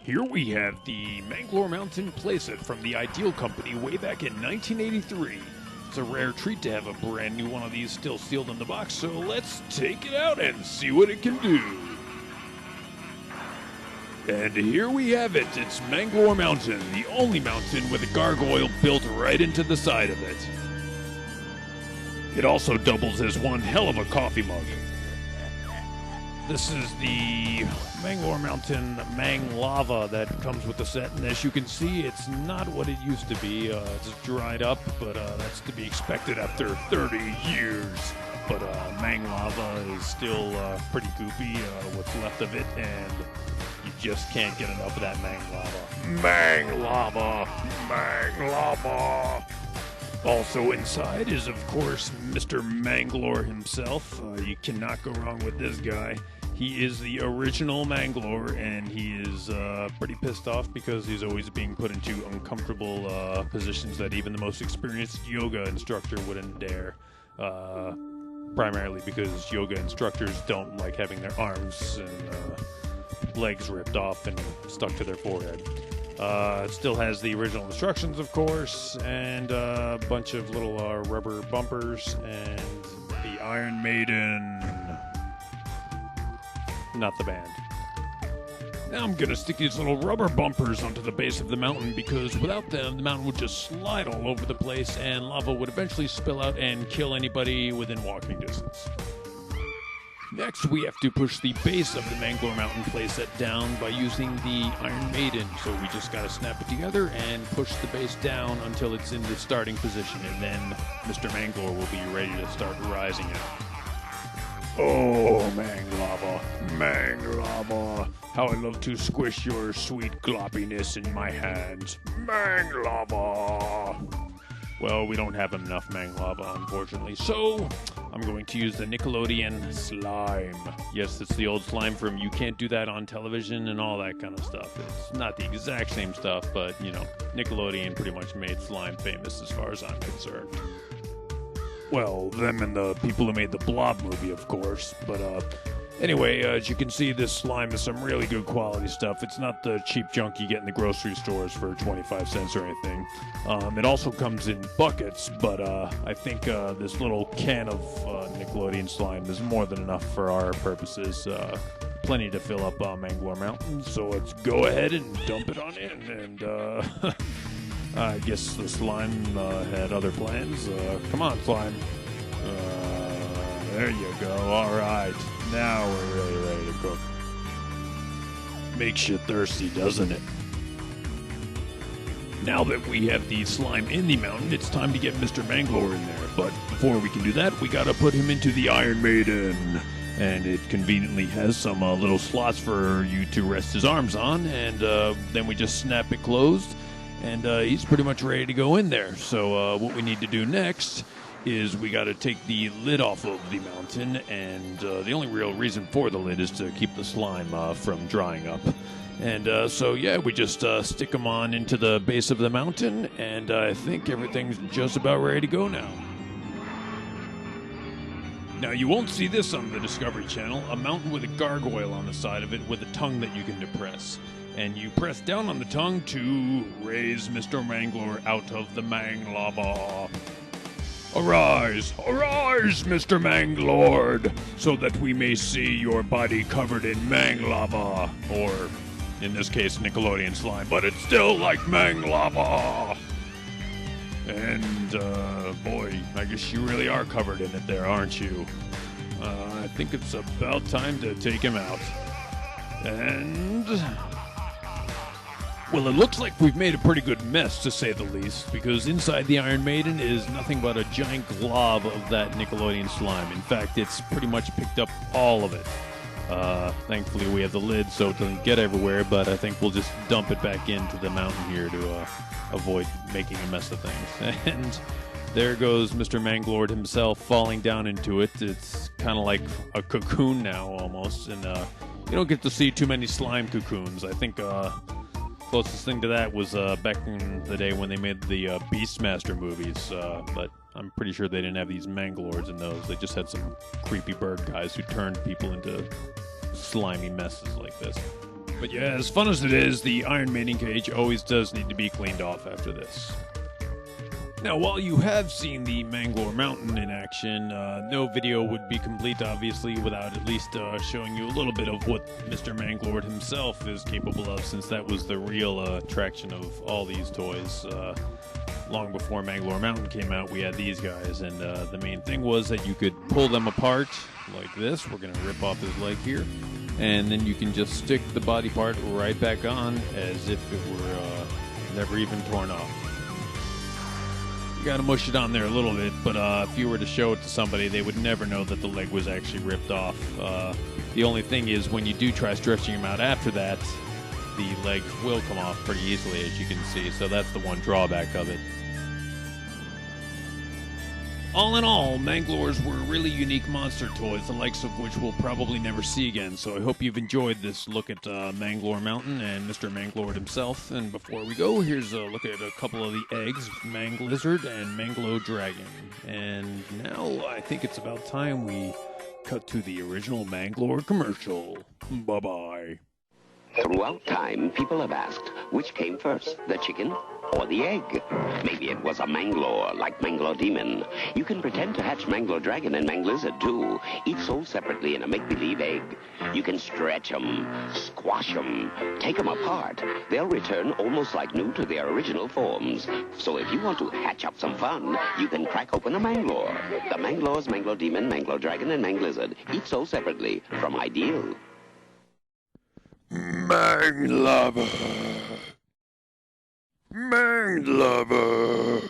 Here we have the Manglor Mountain Playset from the Ideal Company way back in 1983. It's a rare treat to have a brand new one of these still sealed in the box, so let's take it out and see what it can do. And here we have it. It's Manglor Mountain, the only mountain with a gargoyle built right into the side of it. It also doubles as one hell of a coffee mug. This is the Manglor Mountain MANG-LAVA that comes with the set, and as you can see, it's not what it used to be. It's dried up, but that's to be expected after 30 years. But MANG-LAVA is still pretty goopy, what's left of it, and you just can't get enough of that MANG-LAVA. MANG-LAVA! MANG-LAVA! Also inside is, of course, Mr. Manglor himself. You cannot go wrong with this guy. He is the original Manglor, and he is pretty pissed off because he's always being put into uncomfortable positions that even the most experienced yoga instructor wouldn't dare. Primarily because yoga instructors don't like having their arms and legs ripped off and stuck to their forehead. It still has the original instructions, of course, and a bunch of little rubber bumpers, and the Iron Maiden. Not the band. Now I'm gonna stick these little rubber bumpers onto the base of the mountain because without them, the mountain would just slide all over the place and lava would eventually spill out and kill anybody within walking distance. Next, we have to push the base of the Manglor Mountain playset down by using the Iron Maiden. So we just gotta snap it together and push the base down until it's in the starting position, and then Mr. Manglor will be ready to start rising out. Oh, MANG-LAVA, MANG-LAVA, how I love to squish your sweet gloppiness in my hands. MANG-LAVA! Well, we don't have enough MANG-LAVA, unfortunately, so I'm going to use the Nickelodeon slime. Yes, it's the old slime from You Can't Do That on Television and all that kind of stuff. It's not the exact same stuff, but, you know, Nickelodeon pretty much made slime famous as far as I'm concerned. Well, them and the people who made the Blob movie, of course. But anyway, as you can see, this slime is some really good quality stuff. It's not the cheap junk you get in the grocery stores for 25 cents or anything. It also comes in buckets, but I think this little can of Nickelodeon slime is more than enough for our purposes. Plenty to fill up Manglor Mountain, so let's go ahead and dump it on in. And I guess the slime had other plans. Come on, slime. There you go. All right. Now we're really ready to cook. Makes you thirsty, doesn't it? Now that we have the slime in the mountain, it's time to get Mr. Manglor in there. But before we can do that, we gotta put him into the Iron Maiden. And it conveniently has some little slots for you to rest his arms on, and then we just snap it closed. And he's pretty much ready to go in there. So what we need to do next is we got to take the lid off of the mountain. And the only real reason for the lid is to keep the slime from drying up. And so, yeah, we just stick them on into the base of the mountain. And I think everything's just about ready to go now. Now, you won't see this on the Discovery Channel. A mountain with a gargoyle on the side of it with a tongue that you can depress. And you press down on the tongue to raise Mr. Manglor out of the MANG-LAVA. Arise, arise, Mr. Manglord, so that we may see your body covered in MANG-LAVA. Or, in this case, Nickelodeon slime, but it's still like MANG-LAVA. And, boy, I guess you really are covered in it there, aren't you? I think it's about time to take him out. And well, it looks like we've made a pretty good mess, to say the least, because inside the Iron Maiden is nothing but a giant glob of that Nickelodeon slime. In fact, it's pretty much picked up all of it. Thankfully, we have the lid so it doesn't get everywhere, but I think we'll just dump it back into the mountain here to avoid making a mess of things. And there goes Mr. Manglord himself falling down into it. It's kind of like a cocoon now, almost, and you don't get to see too many slime cocoons. I think closest thing to that was back in the day when they made the Beastmaster movies, but I'm pretty sure they didn't have these Manglords in those. They just had some creepy bird guys who turned people into slimy messes like this. But yeah, as fun as it is, the Iron Maiden cage always does need to be cleaned off after this. Now, while you have seen the Manglor Mountain in action, no video would be complete, obviously, without at least showing you a little bit of what Mr. Manglord himself is capable of, since that was the real attraction of all these toys. Long before Manglor Mountain came out, we had these guys, and the main thing was that you could pull them apart like this. We're going to rip off his leg here, and then you can just stick the body part right back on as if it were never even torn off. You gotta mush it on there a little bit, but if you were to show it to somebody, they would never know that the leg was actually ripped off. The only thing is, when you do try stretching them out after that, the leg will come off pretty easily, as you can see, so that's the one drawback of it. All in all, Manglors were really unique monster toys, the likes of which we'll probably never see again, so I hope you've enjoyed this look at Manglor Mountain and Mr. Manglord himself. And before we go, here's a look at a couple of the eggs, Manglizard and Manglo Dragon. And now I think it's about time we cut to the original Manglor commercial. Bye-bye. Throughout time, people have asked, which came first, the chicken or the egg? Maybe it was a Manglor, like Manglor Demon. You can pretend to hatch Manglor Dragon and Manglizard, too, each sold separately in a make-believe egg. You can stretch them, squash them, take them apart. They'll return almost like new to their original forms. So if you want to hatch up some fun, you can crack open a Manglor. The Manglors, Manglor Demon, Manglor Dragon, and Manglizard, each sold separately from Ideal. MANG-LAVA. MANG-LAVA.